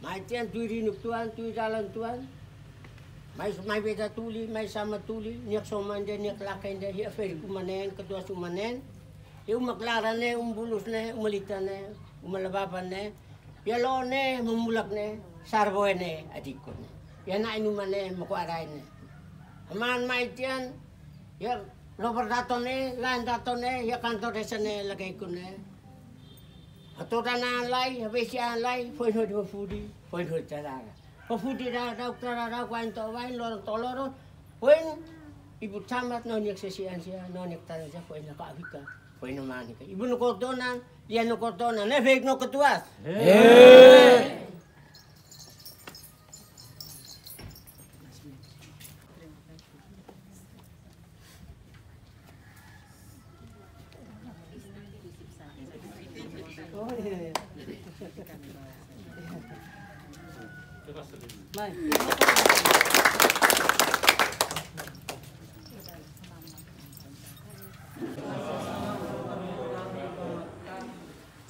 Mai tian tui rinuk tuan, tui jalan tuan. Mai beda tuli, mai sama tuli, niak somande, niak lakende, hiak feri kumanen, kedua sumanen. Hiu maklarane, bulusne, umelitane, umalababane, pialone, memulakne, sarboene, adikone. Ya nak inumane, makuaraine. Aman mai tian, ya loper datone, lain datone, ya kantor desane lagay kone. Atoran lai, habisian lai, foi no de fudi, foi no tarara. Pafudi dah tarara kain to wain lorong toloro, poin ibu camat noniak sesian sia, noniak taraja poin nak avika, poin no manika. Ibu no kordonan, dia no kordonan, efek no ketuas.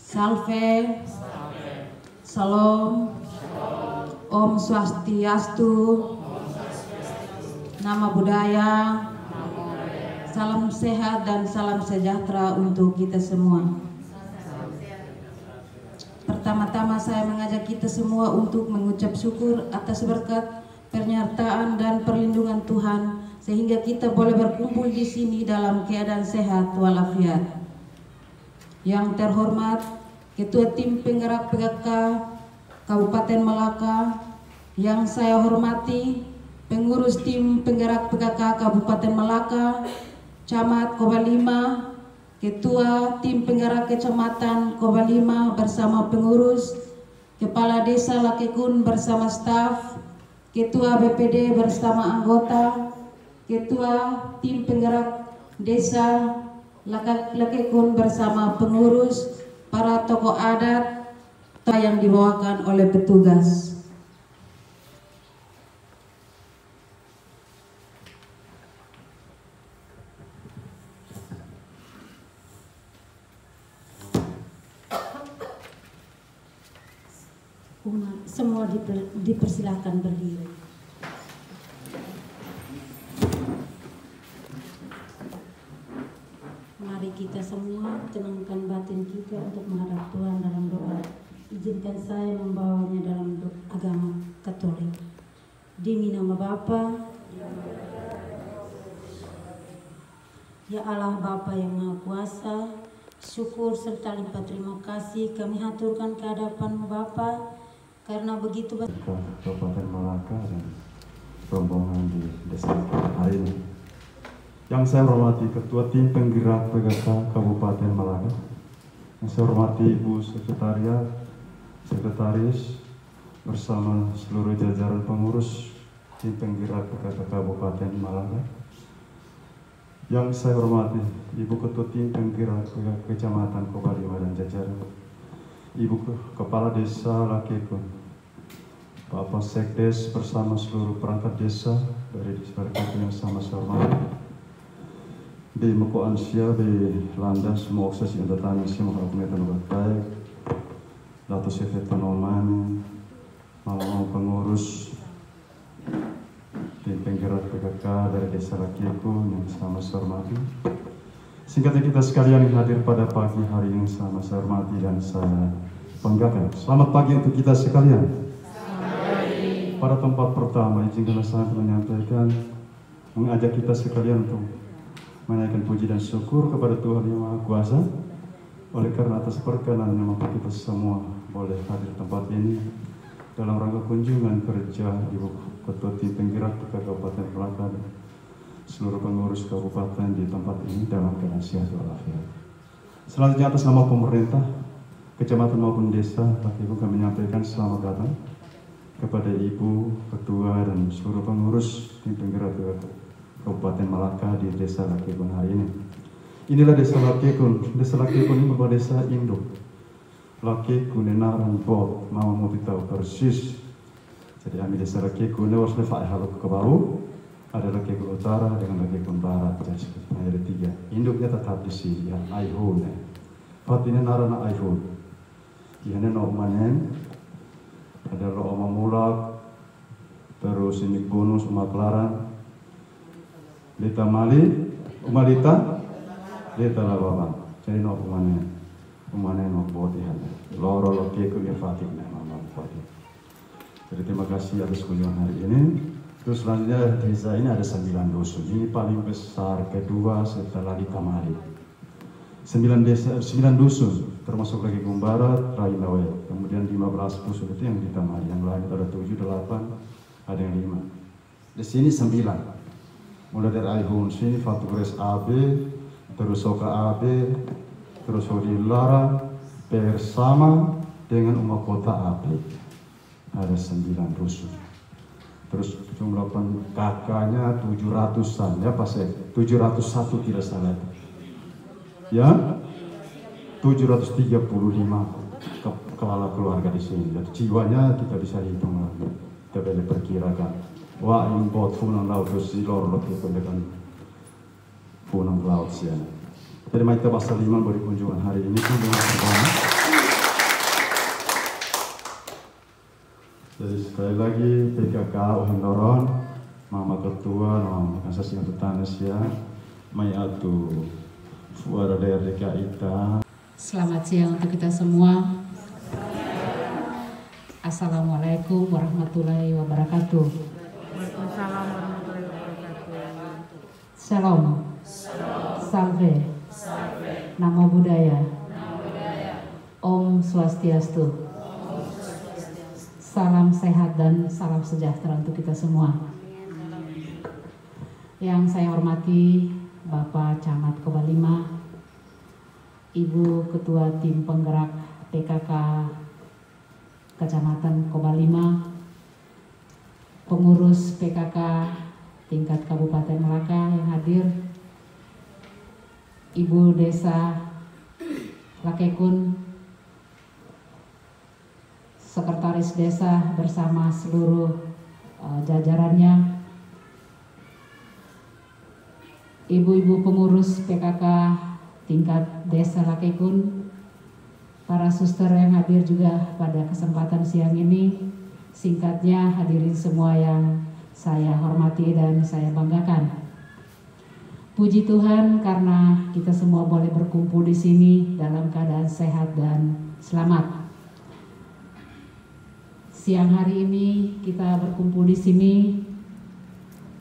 Salve, Salam, Om Swastiastu, Nama Budaya, salam sehat dan salam sejahtera untuk kita semua. Pertama-tama saya mengajak kita semua untuk mengucap syukur atas berkat, penyertaan dan perlindungan Tuhan sehingga kita boleh berkumpul di sini dalam keadaan sehat walafiat. Yang terhormat Ketua Tim Penggerak PKK Kabupaten Malaka, yang saya hormati Pengurus Tim Penggerak PKK Kabupaten Malaka, Camat Kobalima, Ketua Tim Penggerak Kecamatan Kobalima bersama pengurus, Kepala Desa Lakekun bersama staf, Ketua BPD bersama anggota, Ketua Tim Penggerak Desa Lakekun bersama pengurus, para tokoh adat yang dibawakan oleh petugas. Semua dipersilakan berdiri. Mari kita semua tenangkan batin kita untuk menghadap Tuhan dalam doa. Izinkan saya membawanya dalam agama Katolik. Demi nama Bapa, ya Allah Bapa yang Maha Kuasa, syukur serta limpah terima kasih kami haturkan ke hadapan Bapa karena begitu banyak Kabupaten Malaka dan rombongan di desa hari ini. Yang saya hormati Ketua Tim Penggerak PKK Kabupaten Malaka, yang saya hormati Ibu Sekretariat, Sekretaris bersama seluruh jajaran pengurus Tim Penggerak PKK Kabupaten Malaka. Yang saya hormati Ibu Ketua Tim Penggerak PKK Kecamatan Kobalima dan jajaran, Ibu Kepala Desa Lakekun, Bapak Sekdes bersama seluruh perangkat desa dari desa Lakekun yang sama saya hormati. Di Moko Ansia, di Landa, semua okses yang datang isi mengharapkan buat baik. Dato Sefetan Oman, malam pengurus Tim Penggerak PKK dari desa Lakekun yang sama saya hormati. Singkatnya kita sekalian yang hadir pada pagi hari ini sama saya hormati dan saya banggakan. Selamat pagi untuk kita sekalian. Pada tempat pertama, izinkanlah saya menyampaikan, mengajak kita sekalian untuk menaikkan puji dan syukur kepada Tuhan Yang Maha Kuasa. Oleh karena atas perkenannya maka kita semua boleh hadir tempat ini dalam rangka kunjungan kerja Ibu Ketua Tim Penggerak PKK Kabupaten Malaka dan seluruh pengurus kabupaten di tempat ini dalam keadaan sehat walafiat. Selanjutnya atas nama pemerintah, kecamatan maupun desa, Ibu kami menyampaikan selamat datang kepada Ibu Ketua dan seluruh pengurus Tim Penggerak Kabupaten Malaka di Desa Lakekun hari ini. Inilah Desa Lakekun. Desa Lakekun ini merupakan desa induk. Lakekun enaran bot, mau tahu persis. Jadi kami Desa Lakekun harus lepak haluk ke bawah. Ada Lakekun Utara dengan Lakekun Barat. Jadi ada tiga. Induknya tetap di sini. Ya, Aihun. Pat ini narana Aihun. Ini no manen. ada Lo Oma Mulak, terus ini bonus Umaklaran, Lita Mali, Umalita, Lita Lababan. Jadi no umane no botihan. Loro lo keku ya Fatih Mama Fatih. Jadi terima kasih atas kunjungan hari ini. Terus selanjutnya desa ini ada 9 dusun. Ini paling besar kedua setelah Lita Mali. 9 dusun, termasuk lagi Gumbarat, Rainawe. Kemudian 15 dusun itu yang Lita Mali. Yang lain ada 7, 8, ada yang 5. Di sini 9. Mulai dari Aihun sini, Fatugres AB, terus Soka AB, terus Hodi Lara, bersama dengan Uma Kota AB. Ada 9 dusun. Terus jumlah kakaknya 700-an, ya Pak Sek, 701 tidak salah. Ya, 735 kepala keluarga di sini. Jadi jiwanya kita bisa hitung lagi, kita boleh perkirakan. Wah, import funang laut terus silor lebih dengan funang laut siang. Jadi mari kita bahasa 5 beri kunjungan hari ini kunjungan pertama. Jadi sekali lagi PKK Uhindoron, Mama Ketua, Mama Kasasi untuk Tanes ya, Mai Atu, Fuara daerah DKI Ita. Selamat siang untuk kita semua. Assalamualaikum warahmatullahi wabarakatuh. Waalaikumsalam warahmatullahi wabarakatuh. Shalom. Salve. Namo Buddhaya. Om Swastiastu. Salam sehat dan salam sejahtera untuk kita semua. Yang saya hormati Bapak Camat Koba 5, Ibu Ketua Tim Penggerak PKK Kecamatan Koba 5, pengurus PKK tingkat Kabupaten Melaka yang hadir, Ibu Desa Lakekun, Sekretaris Desa bersama seluruh jajarannya, ibu-ibu pengurus PKK tingkat Desa Lakekun, para suster yang hadir juga pada kesempatan siang ini. Singkatnya, hadirin semua yang saya hormati dan saya banggakan. Puji Tuhan karena kita semua boleh berkumpul di sini dalam keadaan sehat dan selamat. Siang hari ini kita berkumpul di sini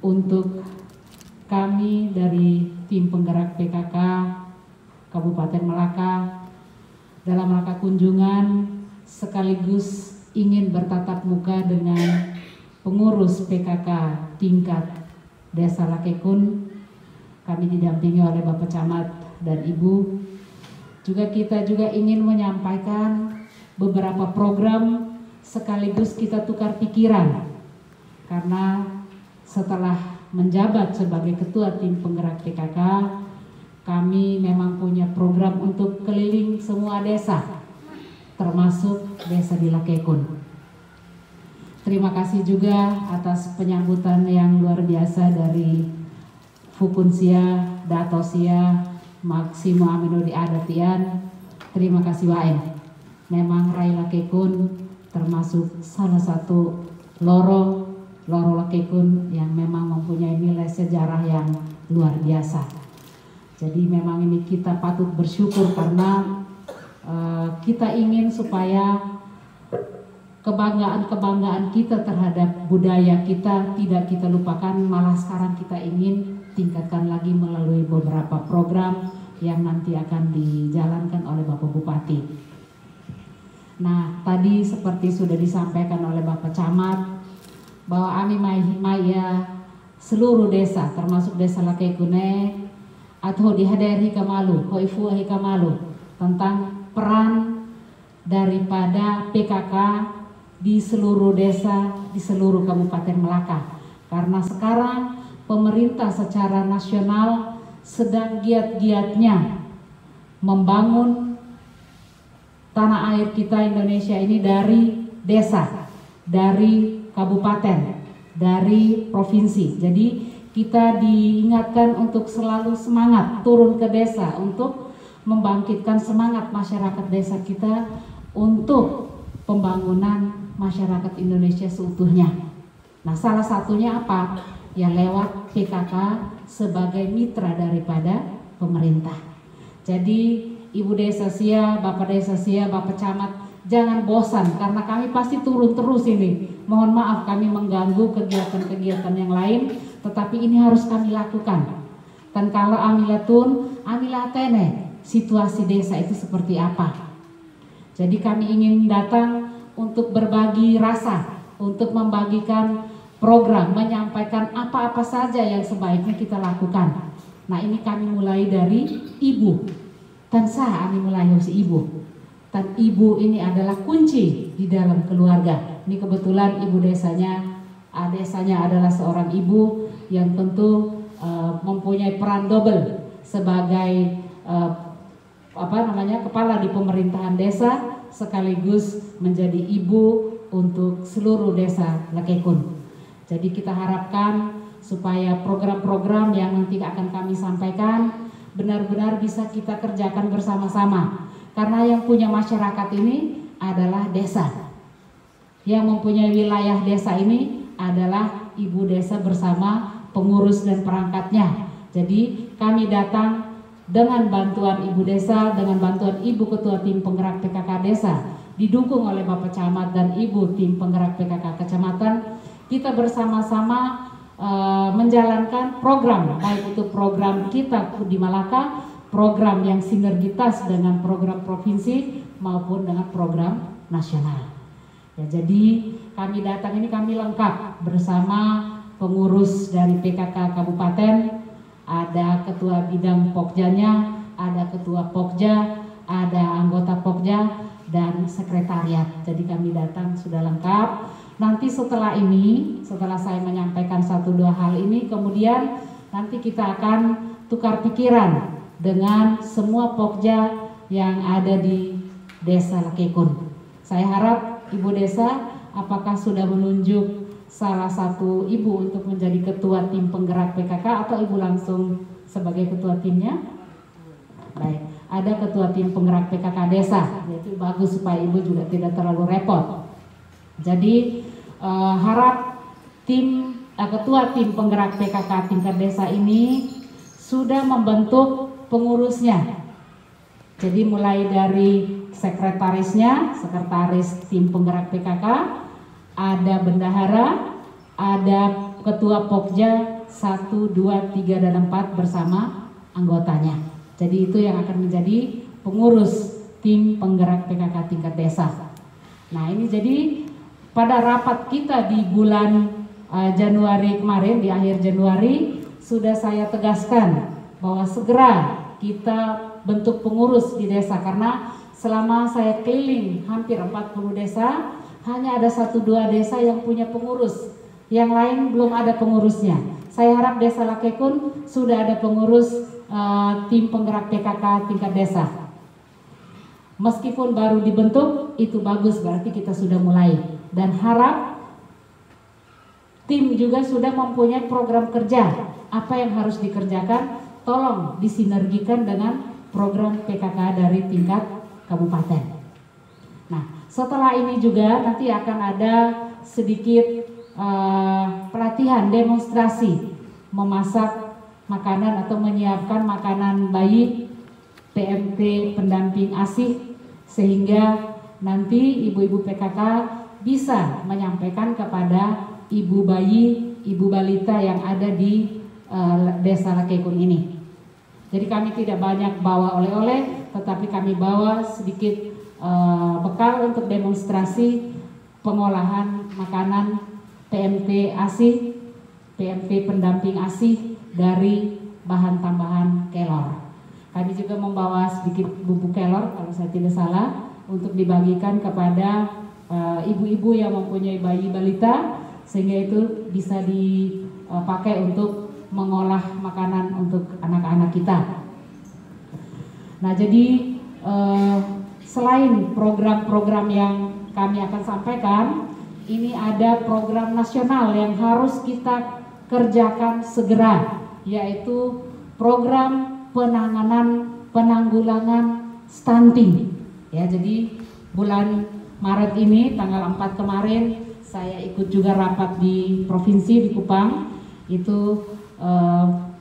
untuk kami dari tim penggerak PKK Kabupaten Melaka dalam rangka kunjungan sekaligus ingin bertatap muka dengan pengurus PKK tingkat Desa Lakekun. Kami didampingi oleh Bapak Camat dan Ibu. Kita juga ingin menyampaikan beberapa program sekaligus kita tukar pikiran, karena setelah menjabat sebagai ketua tim penggerak PKK, kami memang punya program untuk keliling semua desa, termasuk desa di Lakekun. Terima kasih juga atas penyambutan yang luar biasa dari Fukunsia, Datosia, Maksimo Aminodi Adatian. Terima kasih Waen. Memang Rai Lakekun termasuk salah satu loro Lakekun yang memang mempunyai nilai sejarah yang luar biasa. Jadi memang ini kita patut bersyukur karena kita ingin supaya kebanggaan kita terhadap budaya kita tidak kita lupakan, malah sekarang kita ingin tingkatkan lagi melalui beberapa program yang nanti akan dijalankan oleh Bapak Bupati. Nah, tadi seperti sudah disampaikan oleh Bapak Camat bahwa kami maya seluruh desa termasuk Desa Lakekune atau dihadiri kamalu, hoifu hikamalu tentang peran daripada PKK di seluruh desa di seluruh Kabupaten Melaka. Karena sekarang pemerintah secara nasional sedang giat-giatnya membangun tanah air kita Indonesia ini dari desa, dari kabupaten, dari provinsi. Jadi kita diingatkan untuk selalu semangat turun ke desa untuk membangkitkan semangat masyarakat desa kita untuk pembangunan masyarakat Indonesia seutuhnya. Nah, salah satunya apa? Ya lewat PKK sebagai mitra daripada pemerintah. Jadi Ibu Desa Sia, Bapak Desa Sia, Bapak Camat, jangan bosan karena kami pasti turun terus ini. Mohon maaf kami mengganggu kegiatan-kegiatan yang lain, tetapi ini harus kami lakukan. Dan kalau amilatun, amilatene, situasi desa itu seperti apa. Jadi kami ingin datang untuk berbagi rasa, untuk membagikan program, menyampaikan apa-apa saja yang sebaiknya kita lakukan. Nah, ini kami mulai dari ibu. Tansah kami mulai dari ibu. Dan ibu ini adalah kunci di dalam keluarga. Ini kebetulan ibu desanya adalah seorang ibu yang tentu mempunyai peran double sebagai kepala di pemerintahan desa sekaligus menjadi ibu untuk seluruh desa Lakekun. Jadi kita harapkan supaya program-program yang nanti akan kami sampaikan benar-benar bisa kita kerjakan bersama-sama. Karena yang punya masyarakat ini adalah desa. Yang mempunyai wilayah desa ini adalah ibu desa bersama pengurus dan perangkatnya. Jadi kami datang dengan bantuan ibu desa, dengan bantuan ibu ketua tim penggerak PKK desa, didukung oleh Bapak Camat dan ibu tim penggerak PKK kecamatan. Kita bersama-sama menjalankan program, baik itu program kita di Malaka, program yang sinergitas dengan program provinsi maupun dengan program nasional. Ya, jadi kami datang ini kami lengkap bersama pengurus dari PKK Kabupaten, ada ketua bidang Pokjanya, ada ketua Pokja, ada anggota Pokja dan sekretariat. Jadi kami datang sudah lengkap. Nanti setelah ini, setelah saya menyampaikan 1-2 hal ini, kemudian nanti kita akan tukar pikiran dengan semua Pokja yang ada di Desa Lakekun. Saya harap Ibu Desa apakah sudah menunjuk salah satu ibu untuk menjadi ketua tim penggerak PKK atau ibu langsung sebagai ketua timnya? Baik, ada ketua tim penggerak PKK desa, itu bagus supaya ibu juga tidak terlalu repot. Jadi harap ketua tim penggerak PKK tingkat desa ini sudah membentuk pengurusnya. Jadi mulai dari sekretarisnya, sekretaris tim penggerak PKK, ada bendahara, ada ketua Pokja 1, 2, 3, dan 4 bersama anggotanya. Jadi itu yang akan menjadi pengurus tim penggerak PKK tingkat desa. Nah ini jadi pada rapat kita di bulan Januari kemarin, di akhir Januari, sudah saya tegaskan bahwa segera kita bentuk pengurus di desa, karena selama saya keliling hampir 40 desa, hanya ada 1-2 desa yang punya pengurus, yang lain belum ada pengurusnya. Saya harap Desa Lakekun sudah ada pengurus tim penggerak PKK tingkat desa. Meskipun baru dibentuk, itu bagus, berarti kita sudah mulai. Dan harap tim juga sudah mempunyai program kerja, apa yang harus dikerjakan, tolong disinergikan dengan program PKK dari tingkat kabupaten. Nah, setelah ini juga nanti akan ada sedikit pelatihan demonstrasi memasak makanan atau menyiapkan makanan bayi PMT pendamping ASih, sehingga nanti ibu-ibu PKK bisa menyampaikan kepada ibu bayi, ibu balita yang ada di Desa Lakekun ini. Jadi kami tidak banyak bawa oleh-oleh, tetapi kami bawa sedikit bekal untuk demonstrasi pengolahan makanan PMT ASih, PMT pendamping ASih dari bahan tambahan kelor. Kami juga membawa sedikit bubuk kelor kalau saya tidak salah untuk dibagikan kepada ibu-ibu yang mempunyai bayi balita, sehingga itu bisa dipakai untuk mengolah makanan untuk anak-anak kita. Nah, jadi selain program-program yang kami akan sampaikan, ini ada program nasional yang harus kita kerjakan segera, yaitu program penanggulangan stunting. Ya, jadi bulan Maret ini, tanggal 4 kemarin, saya ikut juga rapat di provinsi di Kupang. Itu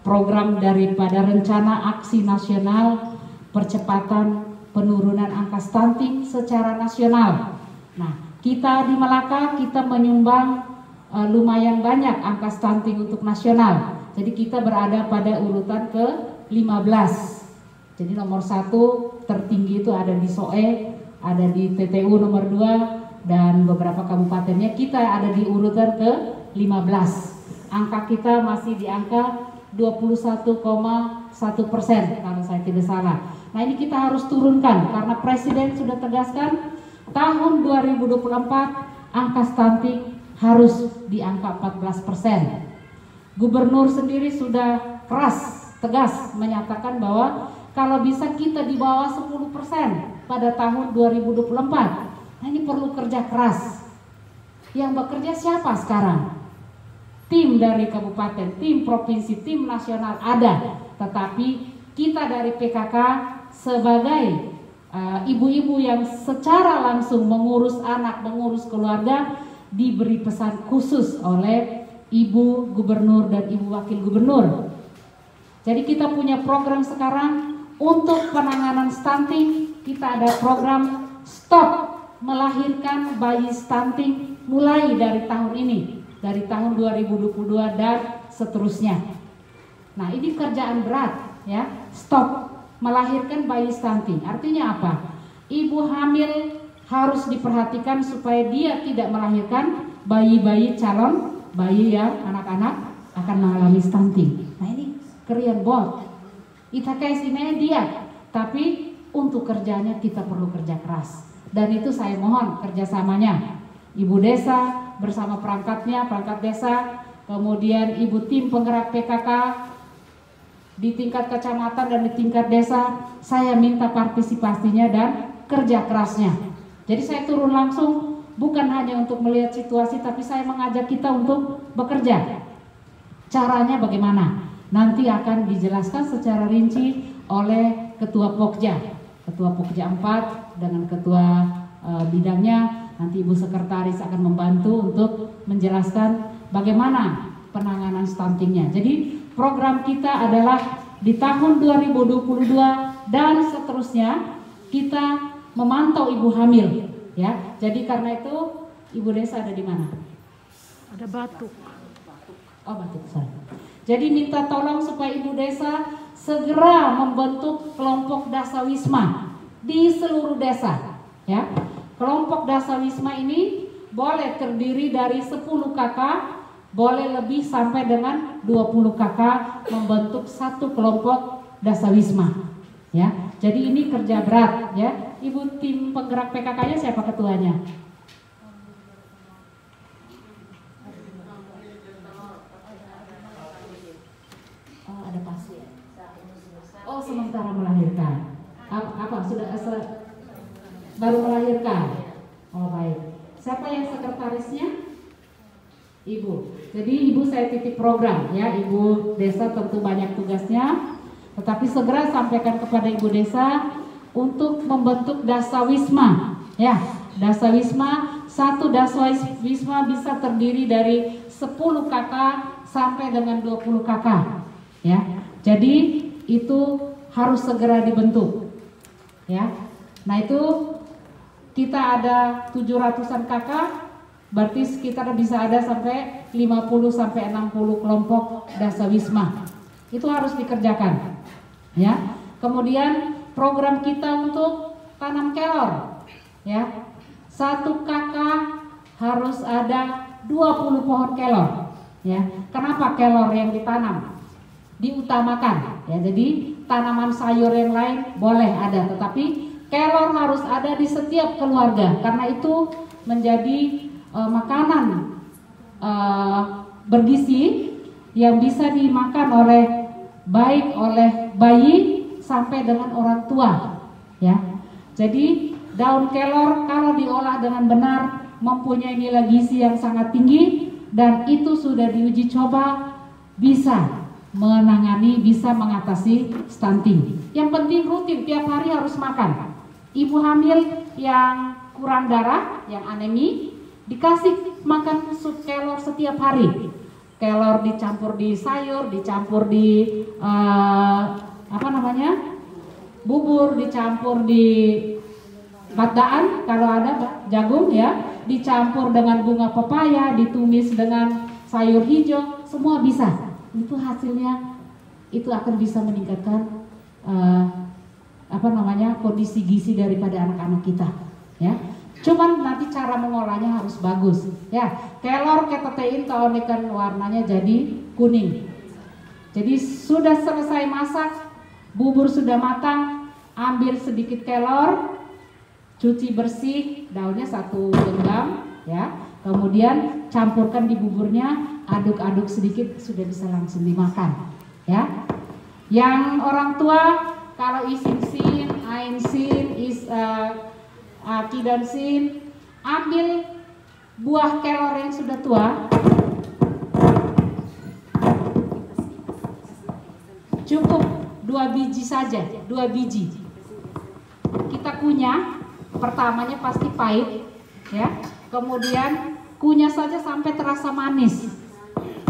program daripada rencana aksi nasional percepatan penurunan angka stunting secara nasional. Nah, kita di Melaka kita menyumbang lumayan banyak angka stunting untuk nasional. Jadi kita berada pada urutan ke-15. Jadi nomor 1 tertinggi itu ada di Soe, ada di TTU nomor 2, dan beberapa kabupatennya kita ada di urutan ke-15. Angka kita masih di angka 21,1% kalau saya tidak salah. Nah, ini kita harus turunkan karena Presiden sudah tegaskan tahun 2024 angka stunting harus di angka 14%. Gubernur sendiri sudah keras, tegas menyatakan bahwa kalau bisa kita di bawah 10% pada tahun 2024. Nah, ini perlu kerja keras. Yang bekerja siapa sekarang? Tim dari kabupaten, tim provinsi, tim nasional ada. Tetapi kita dari PKK sebagai ibu-ibu yang secara langsung mengurus anak, mengurus keluarga, diberi pesan khusus oleh Ibu Gubernur dan Ibu Wakil Gubernur. Jadi kita punya program sekarang untuk penanganan stunting. Kita ada program stop melahirkan bayi stunting mulai dari tahun ini, dari tahun 2022 dan seterusnya. Nah, ini kerjaan berat ya, stop melahirkan bayi stunting. Artinya apa? Ibu hamil harus diperhatikan supaya dia tidak melahirkan bayi-bayi calon bayi yang anak-anak akan mengalami stunting. Nah, ini Korean bot. Kita kasihnya dia, tapi untuk kerjanya kita perlu kerja keras. Dan itu saya mohon kerjasamanya Ibu Desa bersama perangkatnya, perangkat desa, kemudian Ibu tim penggerak PKK di tingkat kecamatan dan di tingkat desa. Saya minta partisipasinya dan kerja kerasnya. Jadi saya turun langsung, bukan hanya untuk melihat situasi, tapi saya mengajak kita untuk bekerja. Caranya bagaimana? Nanti akan dijelaskan secara rinci oleh Ketua Pokja 4 dengan Ketua bidangnya. Nanti Ibu Sekretaris akan membantu untuk menjelaskan bagaimana penanganan stuntingnya. Jadi program kita adalah di tahun 2022 dan seterusnya kita memantau ibu hamil. Ya, jadi karena itu Ibu Desa ada di mana? Ada Batuk. Oh, Batuk, sorry. Jadi minta tolong supaya Ibu Desa segera membentuk kelompok dasawisma di seluruh desa. Ya, kelompok dasawisma ini boleh terdiri dari 10 kakak, boleh lebih sampai dengan 20 kakak membentuk satu kelompok dasawisma. Ya, jadi ini kerja berat ya. Ibu tim penggerak PKK-nya siapa ketuanya? Oh, ada pasien. Oh, sementara melahirkan. Apa sudah baru melahirkan? Oh, baik. Siapa yang sekretarisnya? Ibu. Jadi Ibu saya titip program ya. Ibu Desa tentu banyak tugasnya, tetapi segera sampaikan kepada Ibu Desa untuk membentuk dasawisma ya. Dasawisma, satu dasawisma bisa terdiri dari 10 kakak sampai dengan 20 kakak ya. Jadi itu harus segera dibentuk ya. Nah, itu kita ada 700-an kakak, berarti sekitar bisa ada sampai 50 sampai 60 kelompok dasawisma. Itu harus dikerjakan ya. Kemudian program kita untuk tanam kelor ya. Satu kakak harus ada 20 pohon kelor ya. Kenapa kelor yang ditanam diutamakan ya? Jadi tanaman sayur yang lain boleh ada, tetapi kelor harus ada di setiap keluarga karena itu menjadi makanan bergizi yang bisa dimakan baik oleh bayi sampai dengan orang tua ya. Jadi daun kelor kalau diolah dengan benar mempunyai nilai gizi yang sangat tinggi dan itu sudah diuji coba bisa menangani, bisa mengatasi stunting. Yang penting rutin tiap hari harus makan. Ibu hamil yang kurang darah, yang anemi, dikasih makan sup kelor setiap hari. Kelor dicampur di sayur, dicampur di bubur, dicampur di batdaan kalau ada jagung ya, dicampur dengan bunga pepaya, ditumis dengan sayur hijau, semua bisa. Itu hasilnya itu akan bisa meningkatkan kondisi gizi daripada anak-anak kita ya. Cuman nanti cara mengolahnya harus bagus ya. Kelor ketetein keunikan warnanya jadi kuning. Jadi sudah selesai masak, bubur sudah matang, ambil sedikit kelor, cuci bersih, daunnya 1 genggam ya. Kemudian campurkan di buburnya, aduk-aduk sedikit, sudah bisa langsung dimakan ya. Yang orang tua kalau isin sin, ain sin, aki dan sin, ambil buah kelor yang sudah tua, cukup 2 biji saja, 2 biji. Kita kunyah, pertamanya pasti pahit, ya. Kemudian kunyah saja sampai terasa manis,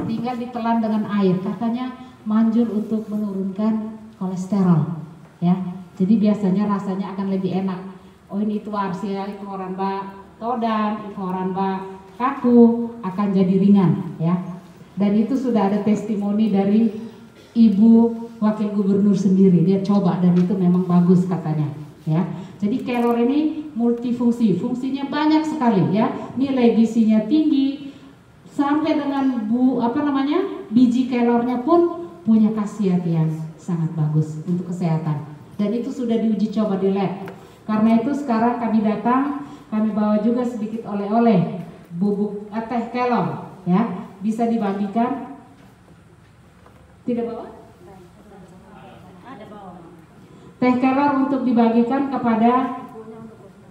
tinggal ditelan dengan air. Katanya manjur untuk menurunkan kolesterol, ya. Jadi biasanya rasanya akan lebih enak. Oh ini itu arsia, itu orang todan, itu orang kaku, akan jadi ringan, ya. Dan itu sudah ada testimoni dari Ibu Wakil Gubernur sendiri, dia coba dan itu memang bagus katanya, ya. Jadi kelor ini multifungsi, fungsinya banyak sekali, ya. Nilai gizinya tinggi, sampai dengan biji kelornya pun punya khasiat yang sangat bagus untuk kesehatan. Dan itu sudah diuji coba di lab. Karena itu sekarang kami datang, kami bawa juga sedikit oleh-oleh bubuk teh kelor, ya. Bisa dibagikan. Tidak bawa? Ada bawa. Teh kelor untuk dibagikan kepada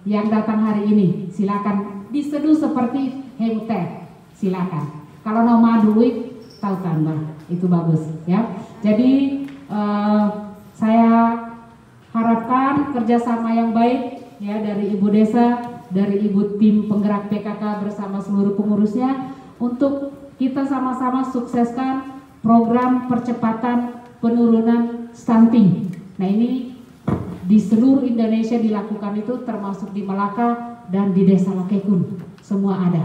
yang datang hari ini. Silakan diseduh seperti hewu teh. Silakan. Kalau mau maduit, tahu tambah. Itu bagus, ya. Jadi saya harapkan kerjasama yang baik, ya, dari Ibu Desa, dari Ibu tim penggerak PKK bersama seluruh pengurusnya untuk kita sama-sama sukseskan program percepatan penurunan stunting. Nah ini di seluruh Indonesia dilakukan itu, termasuk di Melaka dan di Desa Lakekun, semua ada.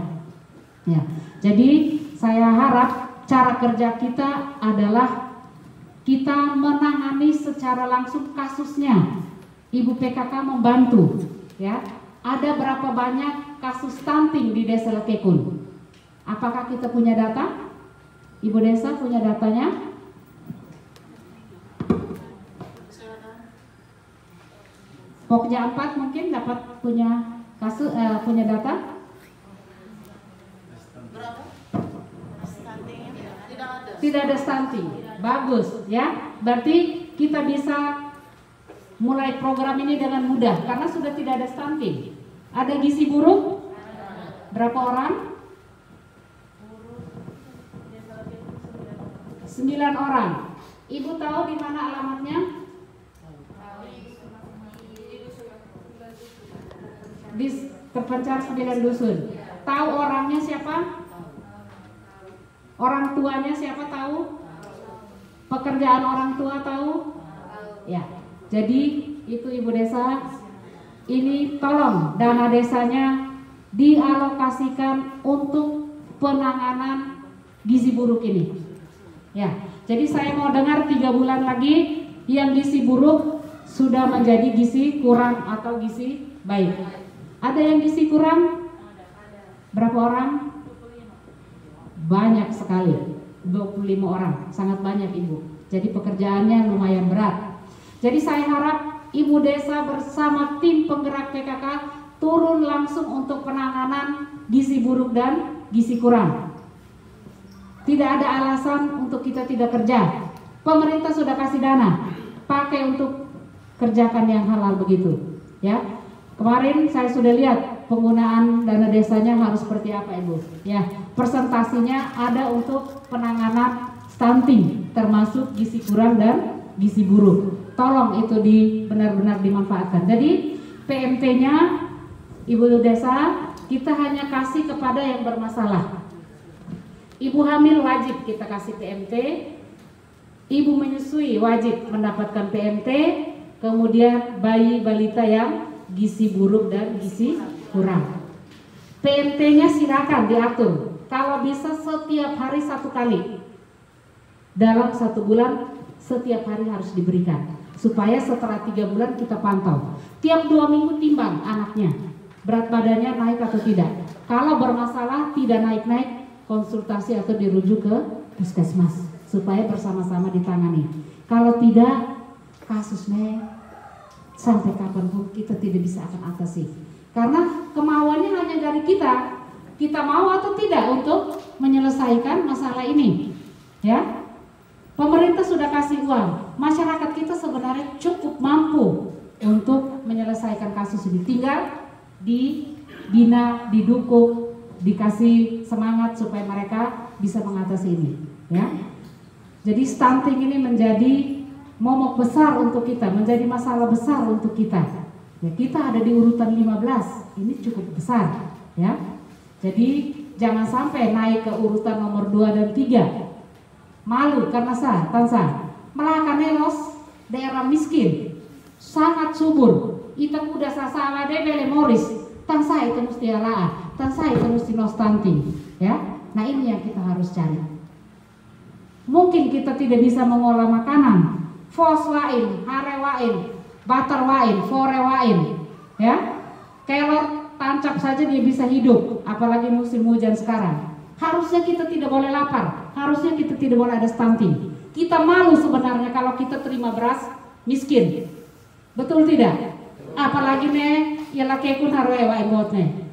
Ya, jadi saya harap cara kerja kita adalah kita menangani secara langsung kasusnya. Ibu PKK membantu, ya. Ada berapa banyak kasus stunting di Desa Lakekun? Apakah kita punya data? Ibu Desa punya datanya? Pokja 4 mungkin dapat punya kasus, punya data? Tidak ada stunting. Bagus, ya. Berarti kita bisa mulai program ini dengan mudah karena sudah tidak ada stunting. Ada gizi buruk? Berapa orang? 9 orang. Ibu tahu di mana alamatnya? Di terpencar 9 dusun. Tahu orangnya siapa? Orang tuanya siapa tahu? Pekerjaan orang tua tahu? Ya. Jadi itu Ibu Desa, ini tolong dana desanya dialokasikan untuk penanganan gizi buruk ini. Ya. Jadi saya mau dengar 3 bulan lagi yang gizi buruk sudah menjadi gizi kurang atau gizi baik. Ada yang gizi kurang? Berapa orang? Banyak sekali, 25 orang, sangat banyak Ibu. Jadi pekerjaannya lumayan berat. Jadi saya harap Ibu Desa bersama tim penggerak PKK turun langsung untuk penanganan gizi buruk dan gizi kurang. Tidak ada alasan untuk kita tidak kerja. Pemerintah sudah kasih dana, pakai untuk kerjakan yang halal begitu, ya. Kemarin saya sudah lihat penggunaan dana desanya harus seperti apa Ibu, ya. Persentasinya ada untuk penanganan stunting, termasuk gizi kurang dan gizi buruk. Tolong itu benar-benar dimanfaatkan. Jadi PMT-nya Ibu desa kita hanya kasih kepada yang bermasalah. Ibu hamil wajib kita kasih PMT, ibu menyusui wajib mendapatkan PMT, kemudian bayi balita yang gizi buruk dan gizi kurang. PMT-nya silakan diatur, kalau bisa setiap hari 1 kali. Dalam 1 bulan setiap hari harus diberikan, supaya setelah 3 bulan kita pantau. Tiap 2 minggu timbang anaknya, berat badannya naik atau tidak. Kalau bermasalah tidak naik-naik, konsultasi atau dirujuk ke puskesmas supaya bersama-sama ditangani. Kalau tidak, kasusnya sampai kapanpun kita tidak bisa akan atasi. Karena kemauannya hanya dari kita. Kita mau atau tidak untuk menyelesaikan masalah ini. Ya, pemerintah sudah kasih uang. Masyarakat kita sebenarnya cukup mampu untuk menyelesaikan kasus ini. Tinggal dibina, didukung, dikasih semangat supaya mereka bisa mengatasi ini, ya. Jadi stunting ini menjadi momok besar untuk kita, menjadi masalah besar untuk kita. Ya, kita ada di urutan 15, ini cukup besar, ya. Jadi jangan sampai naik ke urutan nomor 2 dan 3. Malu karena tansa. Melakanelos daerah miskin, sangat subur. Itu udah sasawa debele moris. Tansa itu mesti alaa, tansa itu mesti no stunting, ya. Nah ini yang kita harus cari. Mungkin kita tidak bisa mengolah makanan, fos wain, hare wain, butter wain, fore wain, ya. Kelor tancap saja dia bisa hidup, apalagi musim hujan sekarang. Harusnya kita tidak boleh lapar, harusnya kita tidak boleh ada stunting. Kita malu sebenarnya kalau kita terima beras miskin, betul tidak? Apalagi nih, ya laki pun harus ewak nih.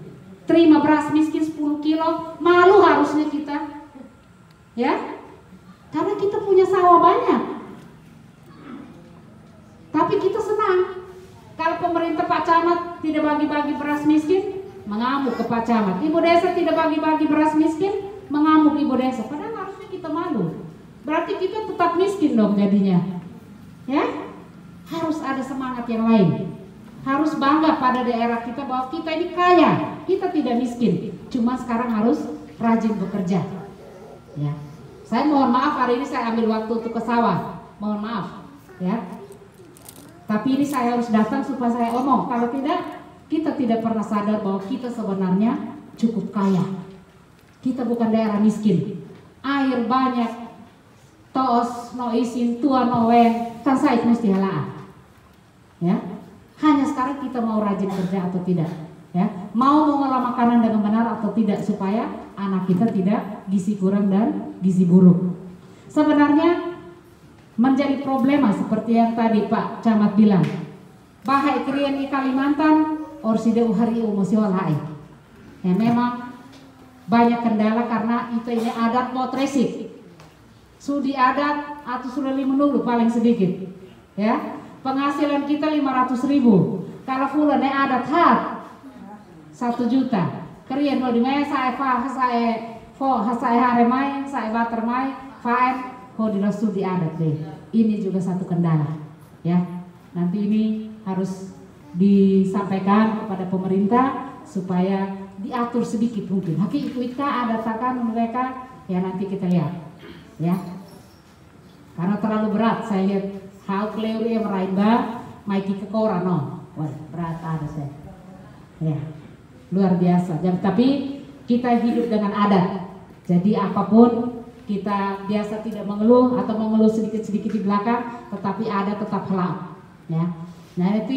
Terima beras miskin 10 kilo, malu harusnya kita, ya, karena kita punya sawah banyak. Tapi kita senang kalau pemerintah Pak Camat tidak bagi-bagi beras miskin, mengamuk ke Pak Camat. Ibu desa tidak bagi-bagi beras miskin, mengamuk ibu desa. Padahal harusnya kita malu. Berarti kita tetap miskin dong jadinya, ya. Harus ada semangat yang lain. Harus bangga pada daerah kita bahwa kita ini kaya, kita tidak miskin. Cuma sekarang harus rajin bekerja. Ya, saya mohon maaf hari ini saya ambil waktu untuk ke sawah, mohon maaf, ya. Tapi ini saya harus datang supaya saya omong. Kalau tidak, kita tidak pernah sadar bahwa kita sebenarnya cukup kaya. Kita bukan daerah miskin. Air banyak, toos no isin, tua no wen, kan saya mesti halaa. Ya. Hanya sekarang kita mau rajin kerja atau tidak, ya, mau mengolah makanan dengan benar atau tidak supaya anak kita tidak gizi kurang dan gizi buruk. Sebenarnya menjadi problema seperti yang tadi Pak Camat bilang, bahai krian di Kalimantan orside uhari umusiolai. Ya memang banyak kendala karena itu ini adat potresik, sudi adat atau sudah menunggu paling sedikit, ya. Penghasilan kita 500.000. Kalau fulannya adat hat 1 juta. Kerian mau dimana saya haremai, saya batermai, fine, kau di adat deh. Ini juga satu kendala, ya. Nanti ini harus disampaikan kepada pemerintah supaya diatur sedikit mungkin. Haki kita adatakan mereka, ya nanti kita lihat, ya. Karena terlalu berat saya lihat. Hal kleuri yang meraimba, maiki ke koran, no. Wah, berat ada saya. Ya, luar biasa. Tapi kita hidup dengan adat. Jadi apapun kita biasa tidak mengeluh atau mengeluh sedikit-sedikit di belakang, tetapi ada tetap halal. Ya. Nah itu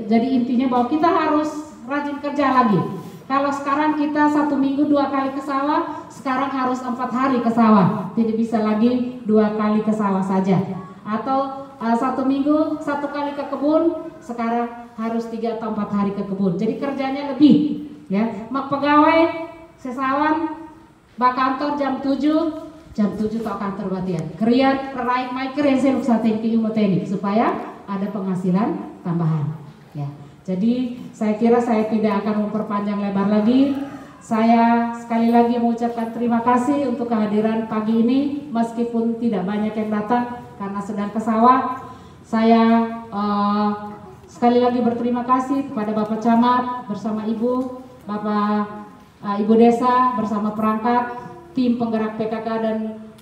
jadi intinya bahwa kita harus rajin kerja lagi. Kalau sekarang kita 1 minggu 2 kali ke sawah, sekarang harus 4 hari ke sawah. Tidak bisa lagi 2 kali ke sawah saja. Atau 1 minggu 1 kali ke kebun, sekarang harus 3 atau 4 hari ke kebun. Jadi kerjanya lebih, ya. Mak pegawai sesawan bak kantor jam 7 tok kantor batian. Kerian raik mai keren seluk saten ki umoteni supaya ada penghasilan tambahan, ya. Jadi saya kira saya tidak akan memperpanjang lebar lagi. Saya sekali lagi mengucapkan terima kasih untuk kehadiran pagi ini, meskipun tidak banyak yang datang karena sedang ke sawah. Saya Sekali lagi berterima kasih kepada Bapak Camat bersama Ibu, Bapak Ibu Desa bersama perangkat, tim penggerak PKK dan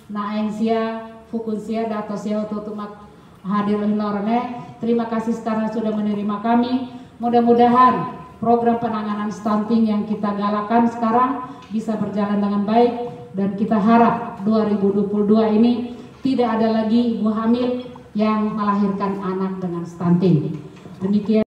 Naengsia, Fukunsia, Datosia Tutumak hadir lorone. Terima kasih karena sudah menerima kami. Mudah-mudahan program penanganan stunting yang kita galakan sekarang bisa berjalan dengan baik, dan kita harap 2022 ini tidak ada lagi ibu hamil yang melahirkan anak dengan stunting. Demikian.